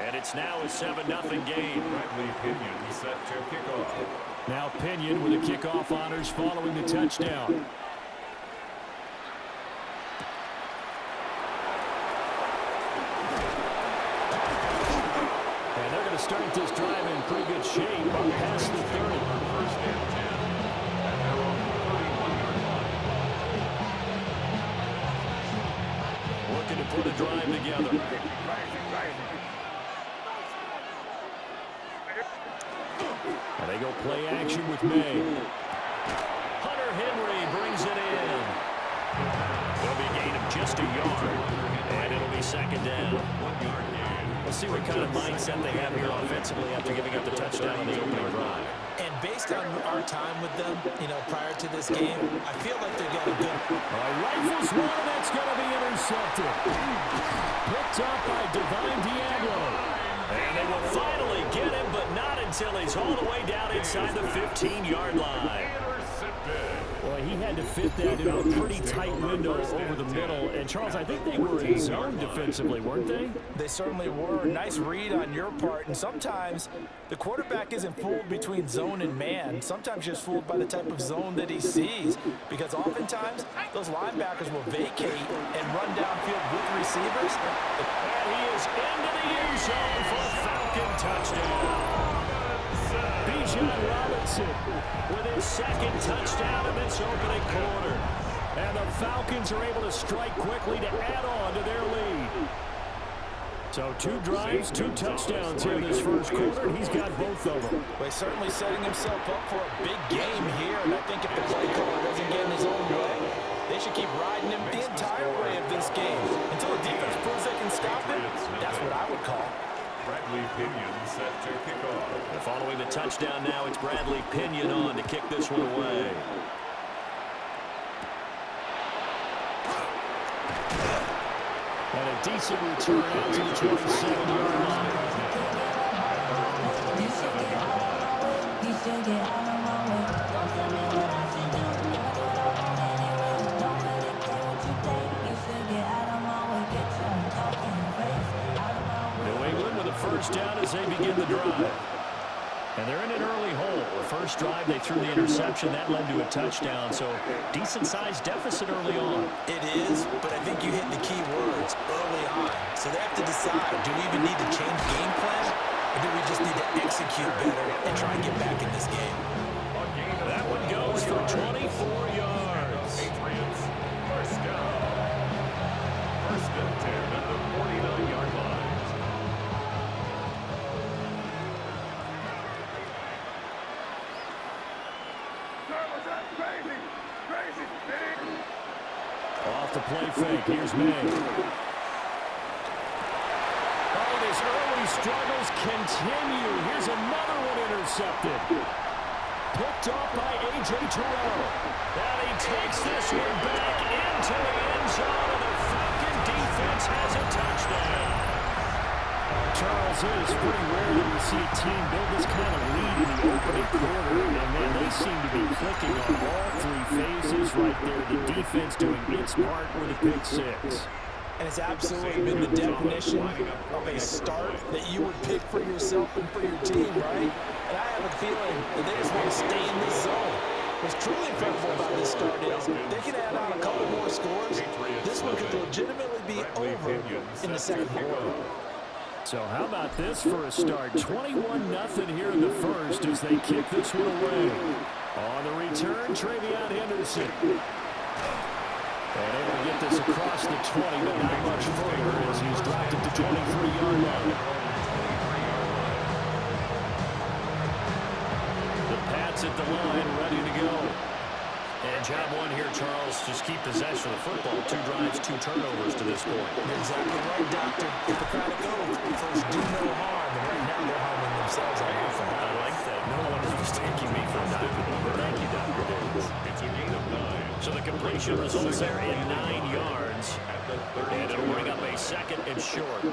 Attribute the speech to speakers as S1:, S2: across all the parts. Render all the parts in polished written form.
S1: And it's now a 7-0 game.
S2: Bradley Pinion set to kick off.
S1: Now Pinion with the kickoff honors following the touchdown. And they're going to start this drive in pretty good shape up past the 30.
S2: First and 10. And they're on the 31-yard line.
S1: Looking to put a drive together. And they go play action with May. Hunter Henry brings it in. It'll be a gain of just a yard. And it'll be second down.
S2: 1 yard gain.
S1: Let's see what kind of mindset they have here offensively after giving up the touchdown on the opening drive.
S3: And based on our time with them, prior to this game, I feel like they've got a good...
S1: Rifles one, that's going to be intercepted. Picked up by Divine Diablo. And they will finally get him, but not until he's all the way down inside the 15-yard line. Well, he had to fit that in a pretty tight window over the middle. And, Charles, I think they were in zone defensively, weren't they?
S3: They certainly were. Nice read on your part. And sometimes the quarterback isn't fooled between zone and man. Sometimes just fooled by the type of zone that he sees. Because oftentimes, those linebackers will vacate and run downfield with receivers.
S1: And he is into the end zone for a Falcon touchdown. Bijan Robinson with his second touchdown in this opening quarter. And the Falcons are able to strike quickly to add on to their lead. So 2 drives, 2 touchdowns here in this first quarter, and he's got both of them.
S3: Well, he's certainly setting himself up for a big game here. And I think if the play caller doesn't get in his own way, they should keep riding him the entire way of this game. Until the defense proves they can stop him, that's what I would call.
S2: Bradley Pinion set to kick off.
S1: Following the touchdown now, it's Bradley Pinion on to kick this one away. And a decent return out to the 27-yard line. First down as they begin the drive. And they're in an early hole. The first drive, they threw the interception. That led to a touchdown. So decent-sized deficit early on.
S3: It is, but I think you hit the key words early on. So they have to decide, do we even need to change game plan? Or do we just need to execute better and try and get back in this game?
S1: That one goes for 24 yards.
S2: Patriots, first down. First and 10 at the 49-yard line.
S1: Off the play fake. Here's May. Oh, his early struggles continue. Here's another one intercepted. Picked off by A.J. Terrell. And he takes this one back into the end zone, and the Falcon defense has a touchdown. Charles, it is pretty rare that we see a team build this kind of lead in the opening quarter. And, man, they seem to be clicking on all 3 phases right there. The defense doing its part with a pick 6.
S3: And it's absolutely been the definition of a start that you would pick for yourself and for your team, right? And I have a feeling that they just want to stay in this zone. What's truly incredible about this start is they can add on a couple more scores. This one could legitimately be over in the second quarter.
S1: So how about this for a start? 21-0 here in the first as they kick this one away. On the return, Travion Henderson. And able to get this across the 20, but not much further as he's dropped it to 23-yard line. The Pats at the line, ready to go. And job one here, Charles, just keep possession of the football. 2 drives, 2 turnovers to this point.
S3: You're exactly right, Doctor. Hippocratic oath. First, do no harm. And right now, they're harming themselves on offense.
S1: I like that. No one is mistaking me for a doctor. Thank you, Dr. Davis.
S2: It's a gain of 9.
S1: So the completion results there in 9 yards. And it'll bring up a second and short.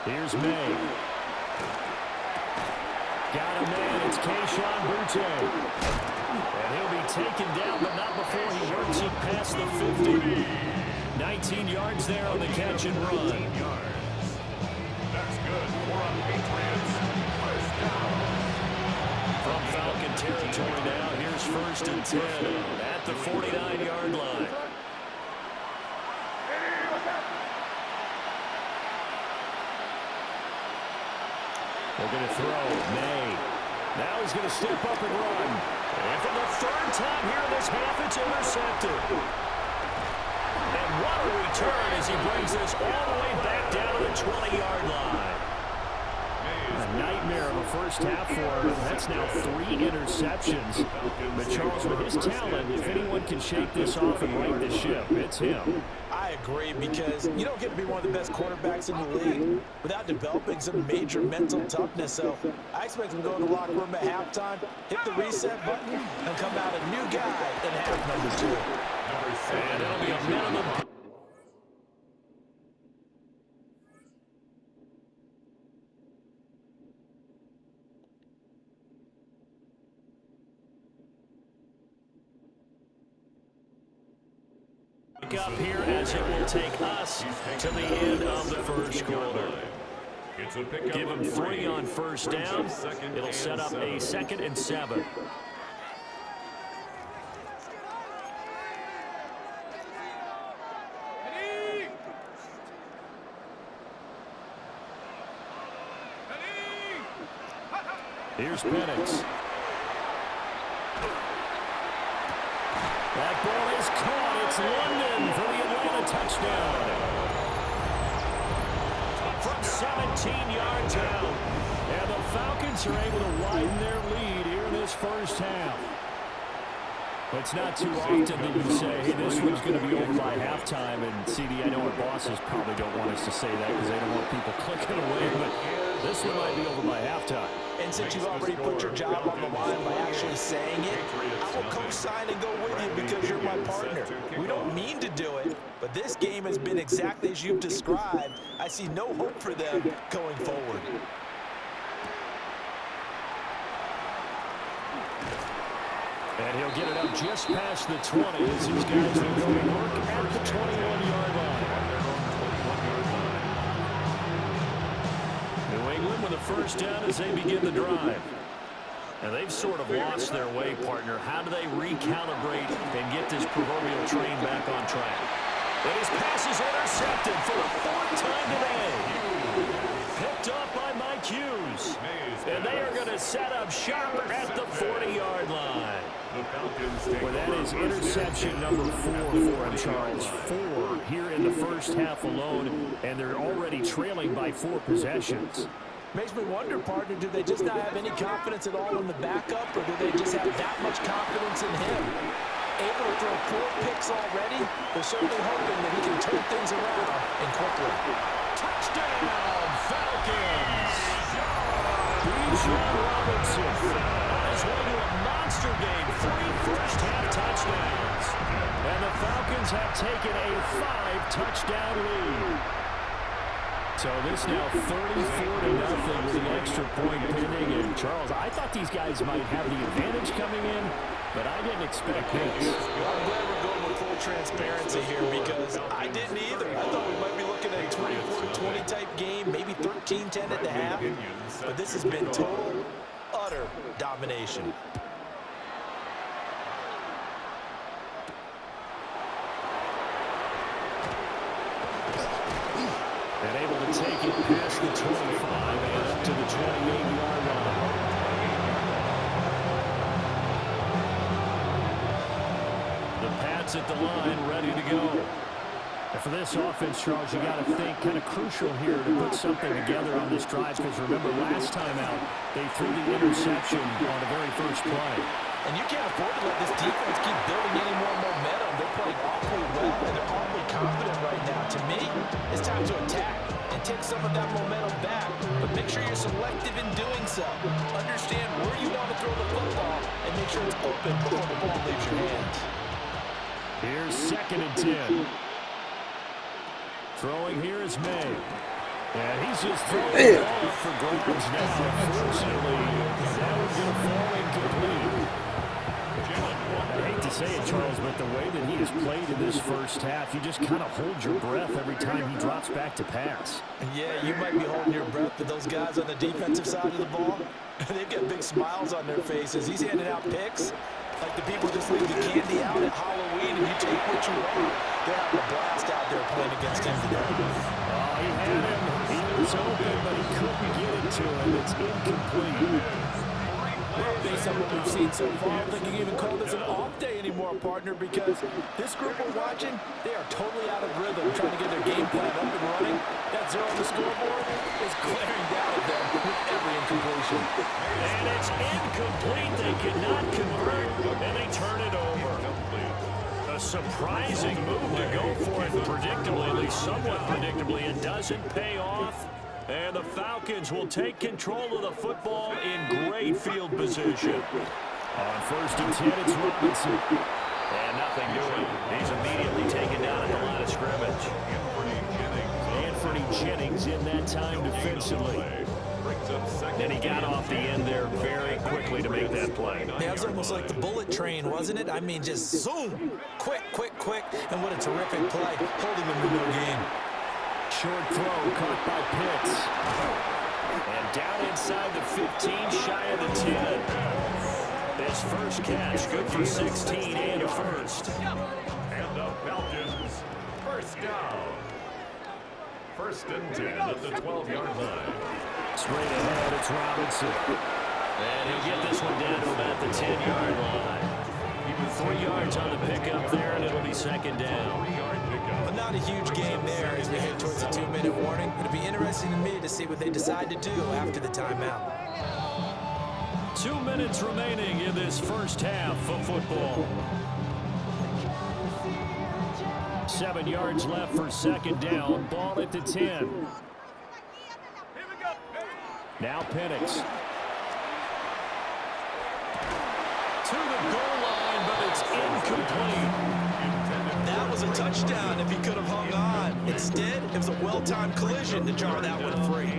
S1: Here's May. Got a man. It's Kayshon Boutte. And he'll be taken down, but not before he works it past the 50. 19 yards there on the catch and run. territory now. Here's 1st and 10 at the 49-yard line. They're going to throw. May. Now he's going to step up and run. And for the 3rd time here in this half, it's intercepted. And what a return as he brings this all the way back down to the 20-yard line. A nightmare of a first half for him. That's now 3 interceptions. But Charles, with his talent, if anyone can shake this off and right the ship, it's him.
S3: I agree, because you don't get to be one of the best quarterbacks in the league without developing some major mental toughness. So I expect him to go in the locker room at halftime, hit the reset button, and come out a new guy in half number 2.
S1: And it'll be a minimum. Up here as it will take us to the end of the first quarter. Give him 3 on 1st down. It'll set up a 2nd and 7. Here's Penix. That ball is caught. It's London for the Atlanta touchdown. From 17 yards out. And the Falcons are able to widen their lead here in this first half. It's not too often that you say, hey, this one's going to be over by halftime. And, CD, I know our bosses probably don't want us to say that because they don't want people clicking away. But this one might be over by halftime.
S3: And since you've already put your job on the line by actually saying it, I will co-sign and go with you because you're my partner. We don't mean to do it, but this game has been exactly as you've described. I see no hope for them going forward.
S1: And he'll get it up just past the 20 as these guys will go to work at the 21-yard line. New England with a 1st down as they begin the drive. And they've sort of lost their way, partner. How do they recalibrate and get this proverbial train back on track? And his pass is intercepted for the 4th time today. Picked up by Mike Hughes. And they are going to set up shop at the 40-yard line. Well, that is interception number 4 for him, Charles. 4 here in the first half alone, and they're already trailing by 4 possessions.
S3: Makes me wonder, partner, do they just not have any confidence at all in the backup, or do they just have that much confidence in him? Able to throw 4 picks already, they're certainly hoping that he can turn things around and quickly.
S1: Touchdown, Falcons! Bijan Robinson on his way to a monster game, 3 first-half touchdowns. And the Falcons have taken a 5-touchdown lead. So this now 34-0 with the extra point pending. And Charles, I thought these guys might have the advantage coming in, but I didn't expect this.
S3: Well, I'm glad we're going with full transparency here because I didn't either. I thought we might be looking at a 24-20 type game, maybe 13-10 at the half. But this has been total, utter domination.
S1: And able to take it past the 25 and up to the 28-yard line. The Pats at the line, ready to go. And for this offense, Charles, you got to think kind of crucial here to put something together on this drive because remember, last time out, they threw the interception on the very first play.
S3: And you can't afford to let this defense keep building any more momentum. They're playing awfully well, and they're awfully confident right now. To me, it's time to attack and take some of that momentum back. But make sure you're selective in doing so. Understand where you want to throw the football and make sure it's open before the ball leaves your hands.
S1: Here's 2nd and 10. Throwing here is May. And he's just throwing the ball up for grabs now. Unfortunately, that one's going to fall incomplete. I hate to to say it, Charles, but the way that he has played in this first half, you just kind of hold your breath every time he drops back to pass.
S3: Yeah, you might be holding your breath, but those guys on the defensive side of the ball, they've got big smiles on their faces. He's handing out picks like the people just leave the candy out at Halloween and you take what you want. They're having a blast out there playing against him today.
S1: Oh, he had him. He was open, but he couldn't get it to him. It's incomplete.
S3: Well, based on what we've seen so far, I don't think you can even call this an off day anymore, partner, because this group we're watching, they are totally out of rhythm, trying to get their game plan up and running. That zero on the scoreboard is glaring down at them with every incompletion.
S1: And it's incomplete. They cannot convert, and they turn it over. A surprising move to go for it predictably, at least somewhat predictably. It doesn't pay off. And the Falcons will take control of the football in great field position. On 1st and 10, it's Robinson. And nothing doing. He's immediately taken down at the line of scrimmage. Anthony Jennings in that time defensively. And he got off the end there very quickly to make that play.
S3: Yeah, it was almost like the bullet train, wasn't it? I mean, just zoom. Quick, quick, quick. And what a terrific play, holding them to no gain.
S1: Short throw caught by Pitts. And down inside the 15, shy of the 10. His first catch, good for 16 and a first.
S2: And the Falcons, first down. 1st and 10 at the 12-yard line.
S1: Straight ahead, it's Robinson. And he'll get this one down to about the 10-yard line. 3 yards on the pickup there, and it'll be 2nd down.
S3: But not a huge game there as we head towards a 2-minute warning. It'll be interesting to me to see what they decide to do after the timeout.
S1: 2 minutes remaining in this first half of football. 7 yards left for 2nd down. Ball at the 10. Now Penix. To the goal line, but it's incomplete.
S3: That was a touchdown if he could have hung on. Instead, it was a well-timed collision to jar that one free.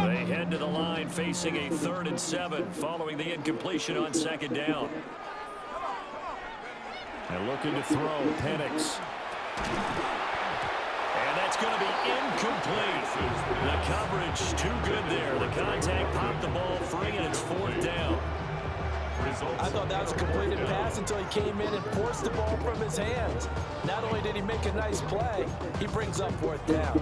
S1: They head to the line facing a 3rd and 7 following the incompletion on 2nd down. And looking to throw, Penix. And that's going to be incomplete. The coverage too good there. The contact popped the ball free, and it's 4th down.
S3: I thought that was a completed pass until he came in and forced the ball from his hands. Not only did he make a nice play, he brings up 4th down.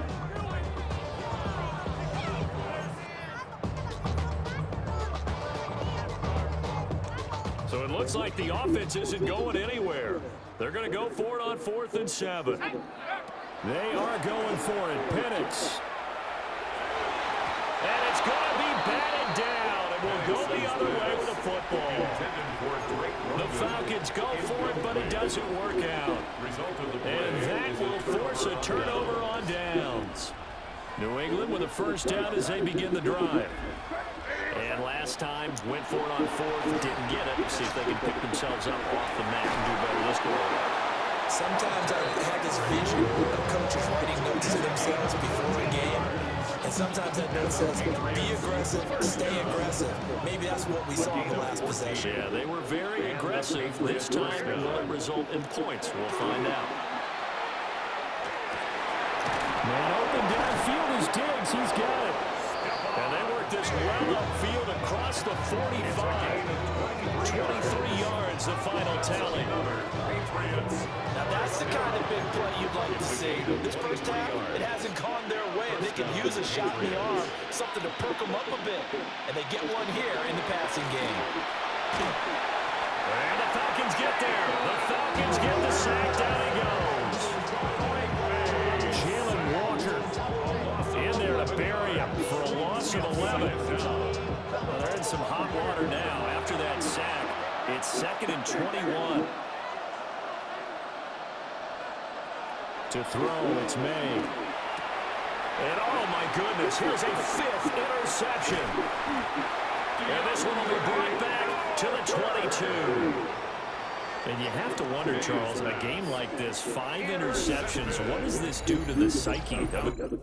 S1: So it looks like the offense isn't going anywhere. They're going to go for it on 4th and 7. They are going for it. Penix. And it's going to be batted down. It will go the other way with the football. The Falcons go for it, but it doesn't work out. And that will force a turnover on downs. New England with a 1st down as they begin the drive. And last time, went for it on 4th, didn't get it. See if they can pick themselves up off the mat and do better this go.
S3: Sometimes I have this vision of coaches writing notes to themselves before a game. And sometimes that note says, be aggressive, stay aggressive. Maybe that's what we saw in the last possession.
S1: Yeah, they were very aggressive. This time, will it result in points? We'll find out. Man open downfield is Diggs. He's got it. And they work this well upfield across the 45. 23 yards, the final tally.
S3: Now that's the kind of big play you'd like to see. This first half, it hasn't gone their way, and they can use a shot in the arm, something to perk them up a bit. And they get one here in the passing game.
S1: And the Falcons get there. The Falcons get the sack. Down he goes. Jalen Walker in there to bury him for a loss of 11. Well, they're in some hot water now after that sack. It's 2nd and 21. To throw, it's May. And oh my goodness, here's a 5th interception. And this one will be brought back to the 22. And you have to wonder, Charles, a game like this, 5 interceptions, what does this do to the psyche of it?